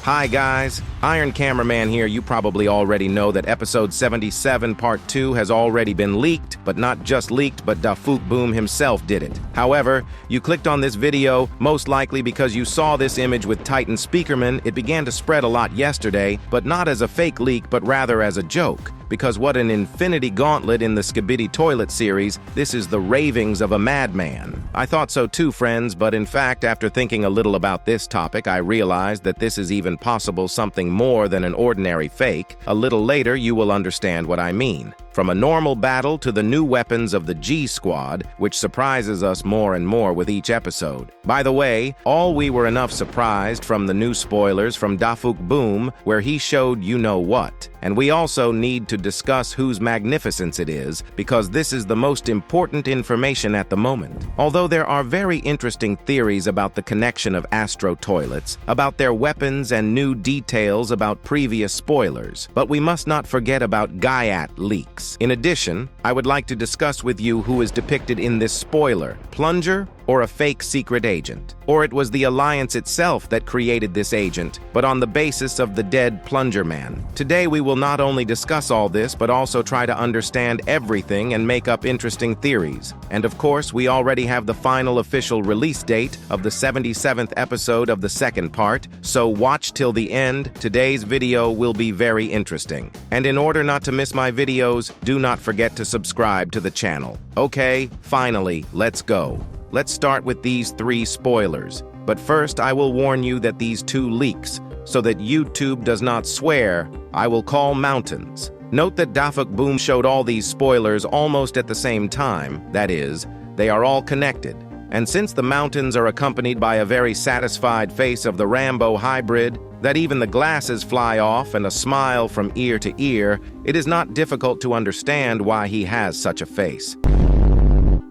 Hi guys, Iron Cameraman here. You probably already know that episode 77 part 2 has already been leaked, but not just leaked, but Dafuk Boom himself did it. However, you clicked on this video most likely because you saw this image with Titan Speakerman. It began to spread a lot yesterday, but not as a fake leak, but rather as a joke. Because what an infinity gauntlet in the Skibidi Toilet series, this is the ravings of a madman. I thought so too, friends, but in fact, after thinking a little about this topic, I realized that this is even possible something more than an ordinary fake. A little later, you will understand what I mean. From a normal battle to the new weapons of the G Squad, which surprises us more and more with each episode. By the way, all we were enough surprised from the new spoilers from Dafuk Boom, where he showed you know what. And we also need to discuss whose magnificence it is, because this is the most important information at the moment. Although there are very interesting theories about the connection of Astro Toilets, about their weapons and new details about previous spoilers, but we must not forget about Gauntlet leaks. In addition, I would like to discuss with you who is depicted in this spoiler, Plunger or a fake secret agent. Or it was the Alliance itself that created this agent, but on the basis of the dead Plunger Man. Today we will not only discuss all this, but also try to understand everything and make up interesting theories. And of course, we already have the final official release date of the 77th episode of the second part, so watch till the end. Today's video will be very interesting. And in order not to miss my videos, do not forget to subscribe to the channel. Okay, finally, let's go. Let's start with these 3 spoilers. But first, I will warn you that these 2 leaks, so that YouTube does not swear, I will call mountains. Note that Dafuk Boom showed all these spoilers almost at the same time, that is, they are all connected. And since the mountains are accompanied by a very satisfied face of the Rambo hybrid, that even the glasses fly off and a smile from ear to ear, it is not difficult to understand why he has such a face.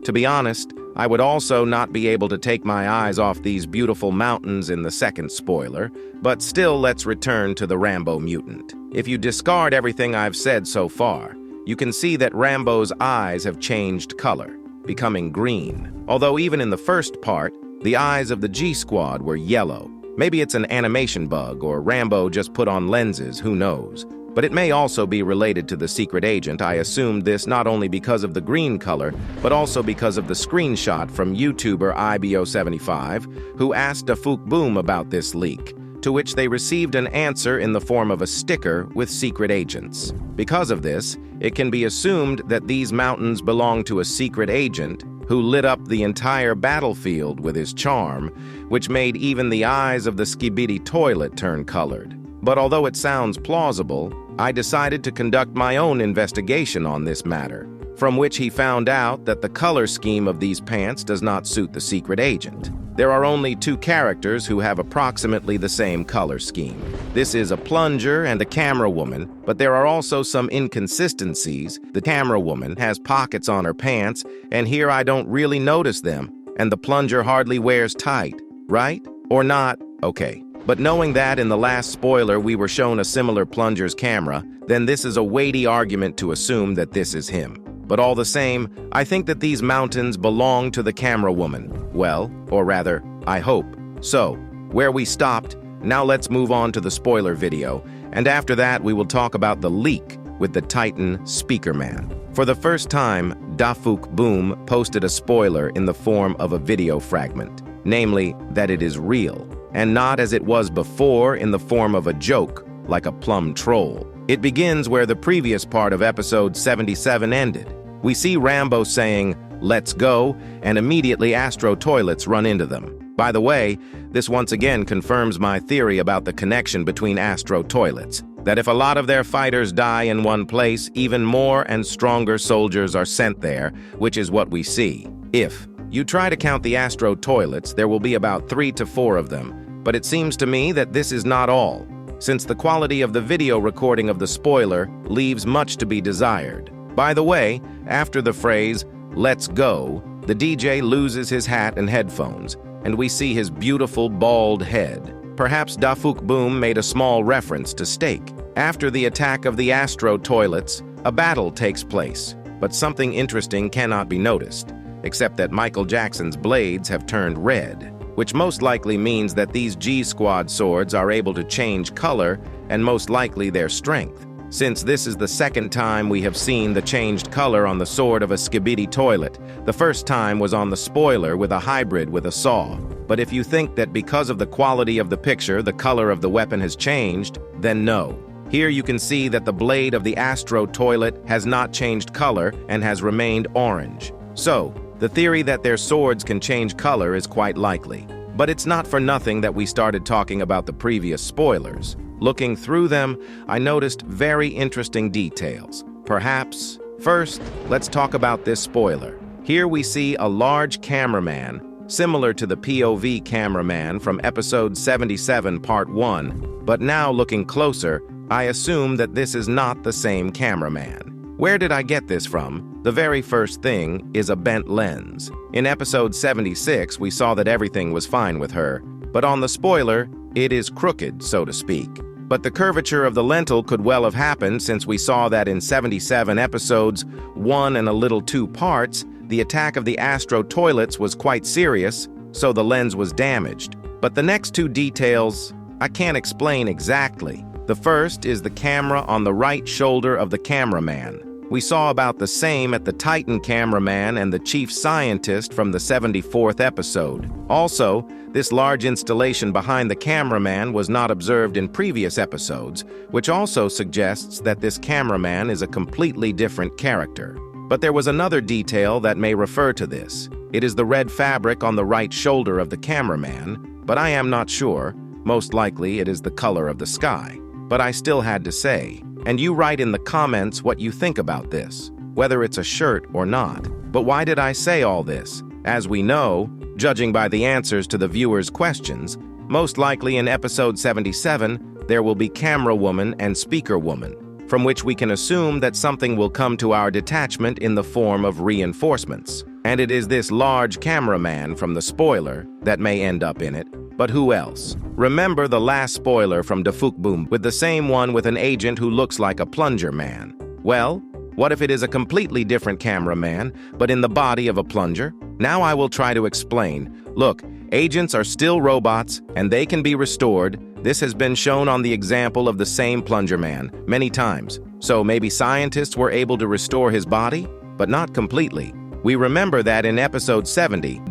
To be honest, I would also not be able to take my eyes off these beautiful mountains in the second spoiler, but still let's return to the Rambo mutant. If you discard everything I've said so far, you can see that Rambo's eyes have changed color, becoming green. Although even in the first part, the eyes of the G Squad were yellow. Maybe it's an animation bug or Rambo just put on lenses, who knows. But it may also be related to the secret agent. I assumed this not only because of the green color, but also because of the screenshot from YouTuber IBO75, who asked Dafuk Boom about this leak, to which they received an answer in the form of a sticker with secret agents. Because of this, it can be assumed that these mountains belong to a secret agent who lit up the entire battlefield with his charm, which made even the eyes of the Skibidi Toilet turn colored. But although it sounds plausible, I decided to conduct my own investigation on this matter, from which he found out that the color scheme of these pants does not suit the secret agent. There are only 2 characters who have approximately the same color scheme. This is a Plunger and a Camera Woman, but there are also some inconsistencies. The Camera Woman has pockets on her pants, and here I don't really notice them, and the Plunger hardly wears tight, right? Or not? Okay. But knowing that in the last spoiler we were shown a similar Plunger's camera, then this is a weighty argument to assume that this is him. But all the same, I think that these mountains belong to the Camera Woman. Well, or rather, I hope. So, where we stopped, now let's move on to the spoiler video, and after that we will talk about the leak with the Titan Speakerman. For the first time, Dafuk Boom posted a spoiler in the form of a video fragment, namely that it is real, and not as it was before in the form of a joke, like a plum troll. It begins where the previous part of episode 77 ended. We see Rambo saying, "Let's go," and immediately Astro Toilets run into them. By the way, this once again confirms my theory about the connection between Astro Toilets, that if a lot of their fighters die in one place, even more and stronger soldiers are sent there, which is what we see. If you try to count the Astro Toilets, there will be about 3 to 4 of them. But it seems to me that this is not all, since the quality of the video recording of the spoiler leaves much to be desired. By the way, after the phrase, "Let's go," the DJ loses his hat and headphones, and we see his beautiful bald head. Perhaps Dafuk Boom made a small reference to steak. After the attack of the Astro Toilets, a battle takes place, but something interesting cannot be noticed, except that Michael Jackson's blades have turned red. which most likely means that these G-Squad swords are able to change color and most likely their strength, since this is the second time we have seen the changed color on the sword of a Skibidi Toilet. The first time was on the spoiler with a hybrid with a saw. But if you think that because of the quality of the picture the color of the weapon has changed, then no. Here you can see that the blade of the Astro Toilet has not changed color and has remained orange. So, the theory that their swords can change color is quite likely. But it's not for nothing that we started talking about the previous spoilers. Looking through them, I noticed very interesting details. Perhaps, first, let's talk about this spoiler. Here we see a large cameraman, similar to the POV cameraman from episode 77 part 1, but now looking closer, I assume that this is not the same cameraman. Where did I get this from? The very first thing is a bent lens. In episode 76, we saw that everything was fine with her, but on the spoiler, it is crooked, so to speak. But the curvature of the lentil could well have happened since we saw that in 77 episodes, 1 and a little 2 parts, the attack of the Astro Toilets was quite serious, so the lens was damaged. But the next 2 details, I can't explain exactly. The first is the camera on the right shoulder of the cameraman. We saw about the same at the Titan cameraman and the chief scientist from the 74th episode. Also, this large installation behind the cameraman was not observed in previous episodes, which also suggests that this cameraman is a completely different character. But there was another detail that may refer to this. It is the red fabric on the right shoulder of the cameraman, but I am not sure. Most likely it is the color of the sky. But I still had to say, and you write in the comments what you think about this, whether it's a shirt or not. But why did I say all this? As we know, judging by the answers to the viewers' questions, most likely in episode 77, there will be camera woman and speaker woman, from which we can assume that something will come to our detachment in the form of reinforcements. And it is this large cameraman from the spoiler that may end up in it. But who else? Remember the last spoiler from Boom with the same one with an agent who looks like a plunger man. Well, what if it is a completely different cameraman, but in the body of a plunger? Now I will try to explain. Look, agents are still robots, and they can be restored. This has been shown on the example of the same plunger man many times. So maybe scientists were able to restore his body, but not completely. We remember that in episode 70,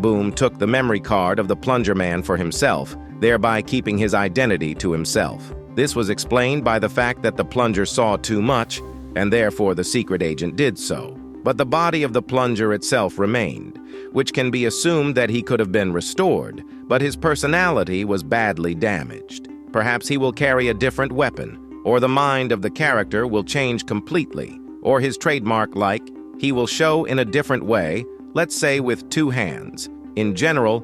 Boom took the memory card of the plunger man for himself, thereby keeping his identity to himself. This was explained by the fact that the plunger saw too much, and therefore the secret agent did so. But the body of the plunger itself remained, which can be assumed that he could have been restored, but his personality was badly damaged. Perhaps he will carry a different weapon, or the mind of the character will change completely, or his trademark he will show in a different way, let's say with 2 hands. In general,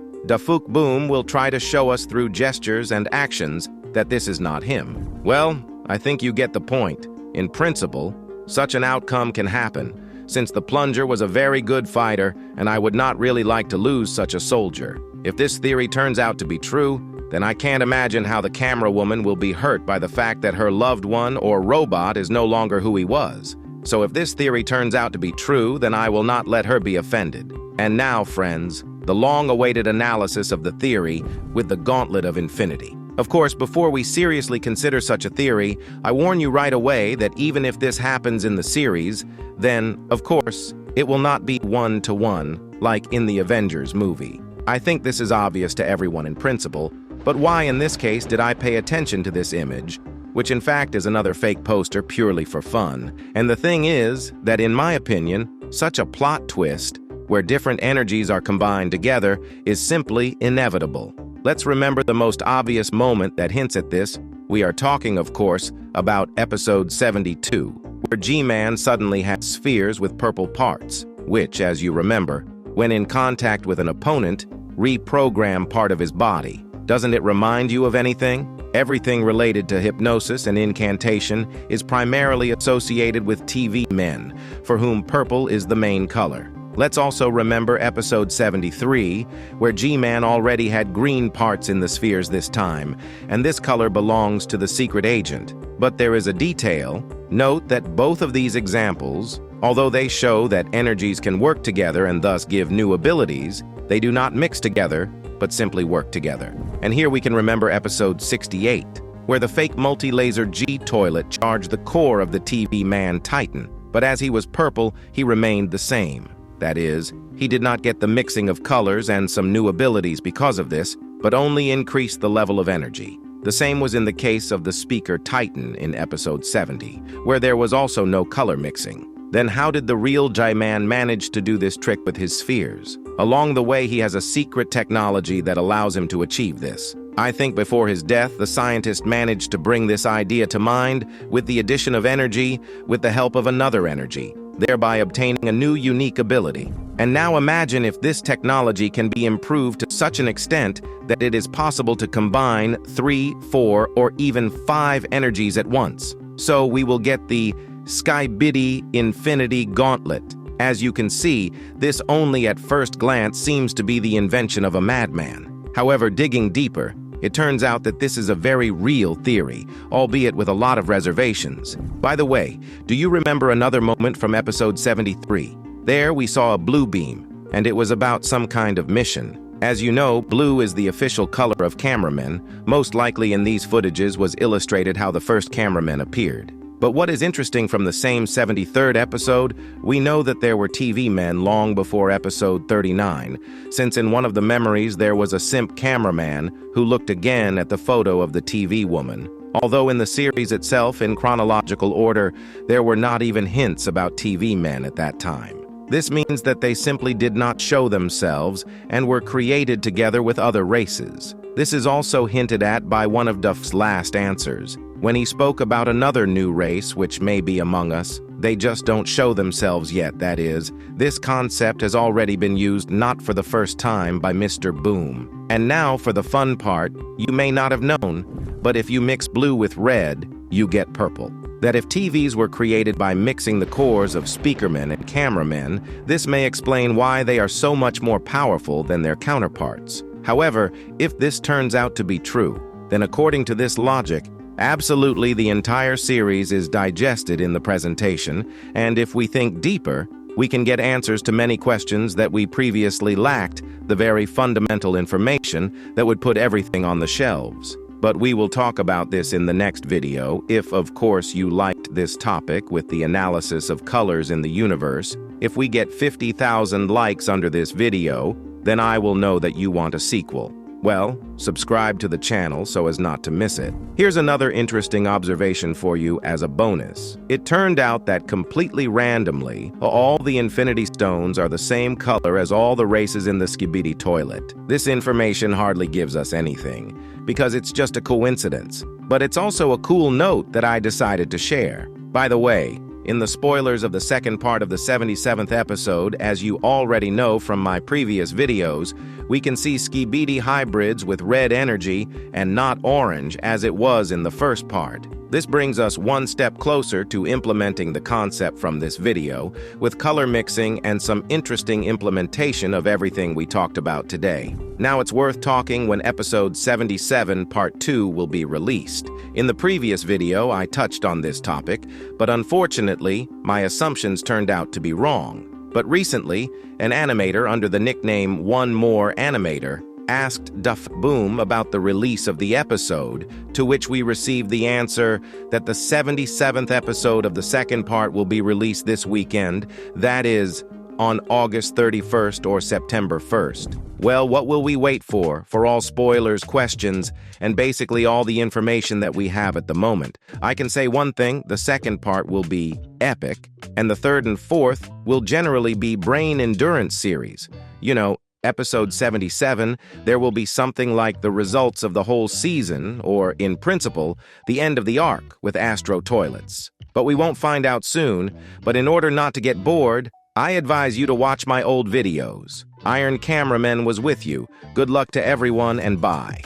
Boom will try to show us through gestures and actions that this is not him. Well, I think you get the point. In principle, such an outcome can happen, since the plunger was a very good fighter, and I would not really like to lose such a soldier. If this theory turns out to be true, then I can't imagine how the camera woman will be hurt by the fact that her loved one or robot is no longer who he was. So if this theory turns out to be true, then I will not let her be offended. And now, friends, the long-awaited analysis of the theory with the gauntlet of infinity. Of course, before we seriously consider such a theory, I warn you right away that even if this happens in the series, then, of course, it will not be 1-to-1 like in the Avengers movie. I think this is obvious to everyone in principle, but why in this case did I pay attention to this image, which in fact is another fake poster purely for fun? And the thing is that, in my opinion, such a plot twist, where different energies are combined together, is simply inevitable. Let's remember the most obvious moment that hints at this. We are talking, of course, about episode 72, where G-Man suddenly has spheres with purple parts, which, as you remember, when in contact with an opponent, reprogram part of his body. Doesn't it remind you of anything? Everything related to hypnosis and incantation is primarily associated with TV men, for whom purple is the main color. Let's also remember episode 73, where G-Man already had green parts in the spheres this time, and this color belongs to the secret agent. But there is a detail. Note that both of these examples, although they show that energies can work together and thus give new abilities, they do not mix together but simply worked together. And here we can remember episode 68, where the fake multi-laser G-toilet charged the core of the TV man Titan. But as he was purple, he remained the same. That is, he did not get the mixing of colors and some new abilities because of this, but only increased the level of energy. The same was in the case of the speaker Titan in episode 70, where there was also no color mixing. Then how did the real J-Man manage to do this trick with his spheres? Along the way, he has a secret technology that allows him to achieve this. I think before his death, the scientist managed to bring this idea to mind with the addition of energy with the help of another energy, thereby obtaining a new unique ability. And now imagine if this technology can be improved to such an extent that it is possible to combine 3, 4, or even 5 energies at once. So we will get the Skibidi Infinity Gauntlet. As you can see, this only at first glance seems to be the invention of a madman. However, digging deeper, it turns out that this is a very real theory, albeit with a lot of reservations. By the way, do you remember another moment from episode 73? There we saw a blue beam, and it was about some kind of mission. As you know, blue is the official color of Cameraman. Most likely in these footages was illustrated how the first Cameraman appeared. But what is interesting from the same 73rd episode, we know that there were TV men long before episode 39, since in one of the memories there was a simp cameraman who looked again at the photo of the TV woman. Although in the series itself, in chronological order, there were not even hints about TV men at that time. This means that they simply did not show themselves and were created together with other races. This is also hinted at by one of Duff's last answers. When he spoke about another new race which may be among us, they just don't show themselves yet, that is. This concept has already been used not for the first time by Mr. Boom. And now for the fun part, you may not have known, but if you mix blue with red, you get purple. That if TVs were created by mixing the cores of speakermen and cameramen, this may explain why they are so much more powerful than their counterparts. However, if this turns out to be true, then according to this logic, absolutely the entire series is digested in the presentation, and if we think deeper, we can get answers to many questions that we previously lacked, the very fundamental information that would put everything on the shelves. But we will talk about this in the next video, if of course you liked this topic with the analysis of colors in the universe. If we get 50,000 likes under this video, then I will know that you want a sequel. Well, subscribe to the channel so as not to miss it. Here's another interesting observation for you as a bonus. It turned out that completely randomly, all the Infinity Stones are the same color as all the races in the Skibidi Toilet. This information hardly gives us anything, because it's just a coincidence. But it's also a cool note that I decided to share. By the way, in the spoilers of the second part of the 77th episode, as you already know from my previous videos, we can see Skibidi hybrids with red energy and not orange as it was in the first part. This brings us one step closer to implementing the concept from this video, with color mixing and some interesting implementation of everything we talked about today. Now it's worth talking when episode 77 part 2 will be released. In the previous video, I touched on this topic, but unfortunately, my assumptions turned out to be wrong. But recently, an animator under the nickname One More Animator asked Duff Boom about the release of the episode, to which we received the answer that the 77th episode of the second part will be released this weekend, that is, on August 31st or September 1st. Well, what will we wait for all spoilers, questions, and basically all the information that we have at the moment? I can say one thing, the second part will be epic, and the third and fourth will generally be brain endurance series. You know, episode 77, there will be something like the results of the whole season, or, in principle, the end of the arc with Astro Toilets. But we won't find out soon, but in order not to get bored, I advise you to watch my old videos. Iron Cameraman was with you. Good luck to everyone and bye.